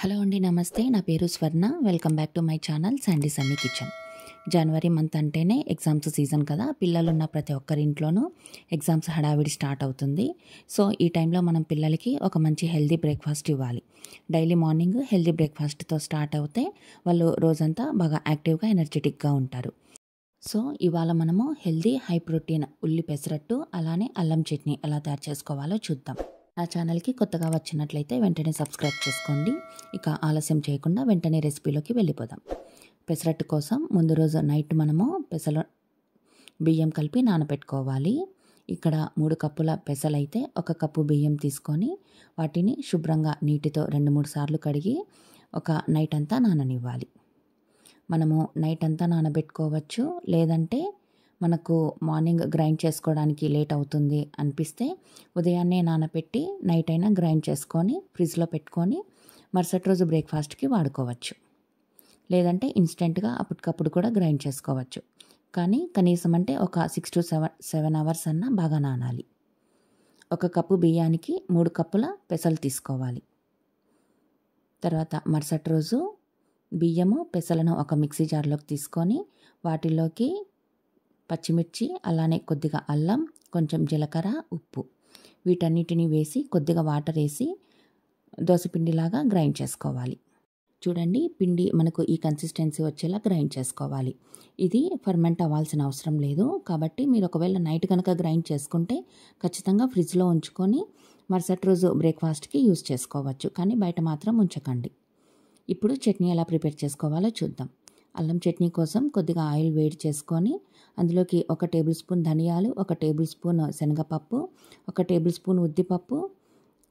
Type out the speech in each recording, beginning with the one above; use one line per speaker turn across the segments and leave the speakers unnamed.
Hello అండి, నమస్తే. నా పేరు స్వర్ణ. Welcome back to my channel Sandy Sunny kitchen. January month అంటేనే ఎగ్జామ్స్ సీజన్ కదా. పిల్లలున్న ప్రతి ఒక్కరి ఇంట్లోనూ ఎగ్జామ్స్ హడావిడి స్టార్ట్ అవుతుంది. సో ఈ టైంలో మనం పిల్లలకి ఒక మంచి హెల్దీ బ్రేక్ఫాస్ట్ ఇవ్వాలి. డైలీ మార్నింగ్ హెల్దీ బ్రేక్ఫాస్ట్తో స్టార్ట్ అవుతే వాళ్ళు రోజంతా బాగా యాక్టివ్గా ఎనర్జెటిక్గా ఉంటారు. సో ఇవాళ మనము హెల్దీ హై ప్రోటీన్ ఉల్లి పెసరట్టు అలానే అల్లం చట్నీ ఎలా తయారు చేసుకోవాలో చూద్దాం. నా ఛానల్కి కొత్తగా వచ్చినట్లయితే వెంటనే సబ్స్క్రైబ్ చేసుకోండి. ఇక ఆలస్యం చేయకుండా వెంటనే రెసిపీలోకి వెళ్ళిపోదాం. పెసరట్టు కోసం ముందు రోజు నైట్ మనము బియ్యం కలిపి నానబెట్టుకోవాలి. ఇక్కడ 3 కప్పుల పెసలైతే 1 కప్పు బియ్యం తీసుకొని వాటిని శుభ్రంగా నీటితో 2-3 సార్లు కడిగి ఒక నైట్ అంతా నాననివ్వాలి. మనము నైట్ అంతా నానబెట్టుకోవచ్చు, లేదంటే మనకు మార్నింగ్ గ్రైండ్ చేసుకోవడానికి లేట్ అవుతుంది అనిపిస్తే ఉదయాన్నే నానబెట్టి నైట్ అయినా గ్రైండ్ చేసుకొని ఫ్రిడ్జ్లో పెట్టుకొని మరుసటి రోజు బ్రేక్ఫాస్ట్కి వాడుకోవచ్చు. లేదంటే ఇన్స్టెంట్గా అప్పటికప్పుడు కూడా గ్రైండ్ చేసుకోవచ్చు. కానీ కనీసం అంటే ఒక 6 to 7 అవర్స్ అన్నా బాగా నానాలి. 1 కప్పు బియ్యానికి 3 కప్పుల పెసలు తీసుకోవాలి. తర్వాత మరుసటి రోజు బియ్యము పెసలను ఒక మిక్సీ జార్లోకి తీసుకొని వాటిలోకి పచ్చిమిర్చి అలానే కొద్దిగా అల్లం, కొంచెం జీలకర్ర, ఉప్పు వీటన్నిటిని వేసి కొద్దిగా వాటర్ వేసి దోసపిండిలాగా గ్రైండ్ చేసుకోవాలి. చూడండి, పిండి మనకు ఈ కన్సిస్టెన్సీ వచ్చేలా గ్రైండ్ చేసుకోవాలి. ఇది ఫర్మెంట్ అవ్వాల్సిన అవసరం లేదు. కాబట్టి మీరు ఒకవేళ నైట్ కనుక గ్రైండ్ చేసుకుంటే ఖచ్చితంగా ఫ్రిడ్జ్లో ఉంచుకొని మరుసటి రోజు బ్రేక్ఫాస్ట్కి యూస్ చేసుకోవచ్చు. కానీ బయట మాత్రం ఉంచకండి. ఇప్పుడు చట్నీ ఎలా ప్రిపేర్ చేసుకోవాలో చూద్దాం. అల్లం చట్నీ కోసం కొద్దిగా ఆయిల్ వేడి చేసుకొని అందులోకి 1 టేబుల్ స్పూన్ ధనియాలు, 1 టేబుల్ స్పూన్ శనగపప్పు, 1 టేబుల్ స్పూన్ ఉద్దిపప్పు,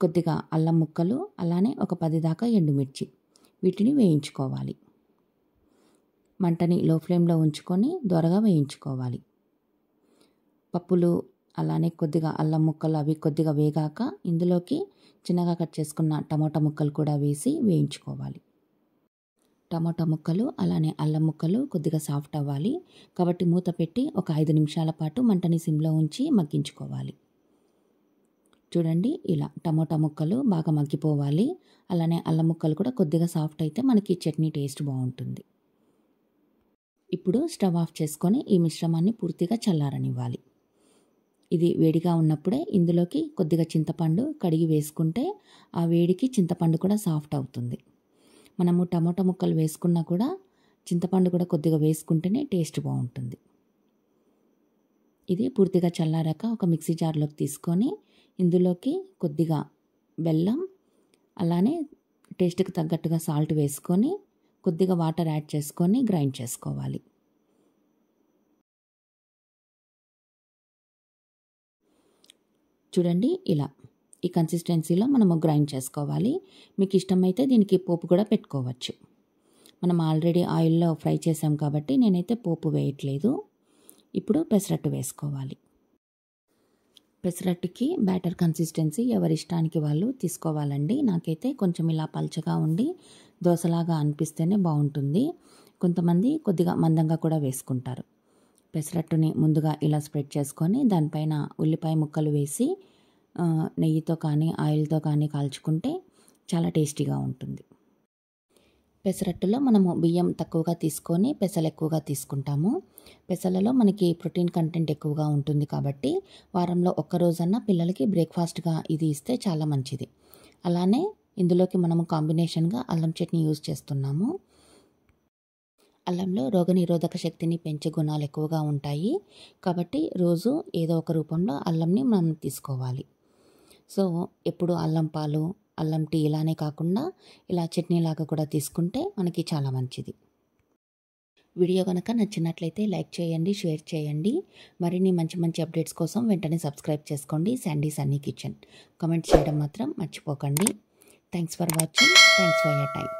కొద్దిగా అల్లం ముక్కలు, అలానే ఒక 10 దాకా ఎండుమిర్చి వీటిని వేయించుకోవాలి. మంటని లో ఫ్లేమ్లో ఉంచుకొని దోరగా వేయించుకోవాలి. పప్పులు అలానే కొద్దిగా అల్లం ముక్కలు అవి కొద్దిగా వేగాక ఇందులోకి చిన్నగా కట్ చేసుకున్న టమోటా ముక్కలు కూడా వేసి వేయించుకోవాలి. టమోటా ముక్కలు అలానే అల్లం ముక్కలు కొద్దిగా సాఫ్ట్ అవ్వాలి. కాబట్టి మూత పెట్టి ఒక 5 నిమిషాల పాటు మంటని సిమ్లో ఉంచి మగ్గించుకోవాలి. చూడండి, ఇలా టమోటా ముక్కలు బాగా మగ్గిపోవాలి. అలానే అల్లం ముక్కలు కూడా కొద్దిగా సాఫ్ట్ అయితే మనకి చట్నీ టేస్ట్ బాగుంటుంది. ఇప్పుడు స్టవ్ ఆఫ్ చేసుకొని ఈ మిశ్రమాన్ని పూర్తిగా చల్లారనివ్వాలి. ఇది వేడిగా ఉన్నప్పుడే ఇందులోకి కొద్దిగా చింతపండు కడిగి వేసుకుంటే ఆ వేడికి చింతపండు కూడా సాఫ్ట్ అవుతుంది. మనము టమోటా ముక్కలు వేసుకున్నా కూడా చింతపండు కూడా కొద్దిగా వేసుకుంటేనే టేస్ట్ బాగుంటుంది. ఇది పూర్తిగా చల్లారాక ఒక మిక్సీ జార్లోకి తీసుకొని ఇందులోకి కొద్దిగా బెల్లం అలానే టేస్ట్కి తగ్గట్టుగా సాల్ట్ వేసుకొని కొద్దిగా వాటర్ యాడ్ చేసుకొని గ్రైండ్ చేసుకోవాలి. చూడండి, ఇలా ఈ కన్సిస్టెన్సీలో మనము గ్రైండ్ చేసుకోవాలి. మీకు ఇష్టమైతే దీనికి పోపు కూడా పెట్టుకోవచ్చు. మనం ఆల్రెడీ ఆయిల్లో ఫ్రై చేసాం కాబట్టి నేనైతే పోపు వేయట్లేదు. ఇప్పుడు పెసరట్టు వేసుకోవాలి. పెసరట్టుకి బ్యాటర్ కన్సిస్టెన్సీ ఎవరి ఇష్టానికి వాళ్ళు తీసుకోవాలండి. నాకైతే కొంచెం ఇలా పల్చగా ఉండి దోశలాగా అనిపిస్తేనే బాగుంటుంది. కొంతమంది కొద్దిగా మందంగా కూడా వేసుకుంటారు. పెసరట్టుని ముందుగా ఇలా స్ప్రెడ్ చేసుకొని దానిపైన ఉల్లిపాయ ముక్కలు వేసి నెయ్యితో కానీ ఆయిల్తో కానీ కాల్చుకుంటే చాలా టేస్టీగా ఉంటుంది. పెసరట్టులో మనము బియ్యం తక్కువగా తీసుకొని పెసలు ఎక్కువగా తీసుకుంటాము. పెసలలో మనకి ప్రోటీన్ కంటెంట్ ఎక్కువగా ఉంటుంది కాబట్టి వారంలో ఒక్కరోజన్నా పిల్లలకి బ్రేక్ఫాస్ట్గా ఇది ఇస్తే చాలా మంచిది. అలానే ఇందులోకి మనము కాంబినేషన్గా అల్లం చట్నీ యూజ్ చేస్తున్నాము. అల్లంలో రోగనిరోధక శక్తిని పెంచే గుణాలు ఎక్కువగా ఉంటాయి. కాబట్టి రోజు ఏదో ఒక రూపంలో అల్లంని మనం తీసుకోవాలి. సో ఎప్పుడు అల్లం పాలు, అల్లం టీ ఇలానే కాకుండా ఇలా చట్నీలాగా కూడా తీసుకుంటే మనకి చాలా మంచిది. వీడియో కనుక నచ్చినట్లయితే లైక్ చేయండి, షేర్ చేయండి. మరిన్ని మంచి మంచి అప్డేట్స్ కోసం వెంటనే సబ్స్క్రైబ్ చేసుకోండి శాండీ సన్నీ కిచెన్. కామెంట్ చేయడం మాత్రం మర్చిపోకండి. Thanks for watching. Thanks for your time.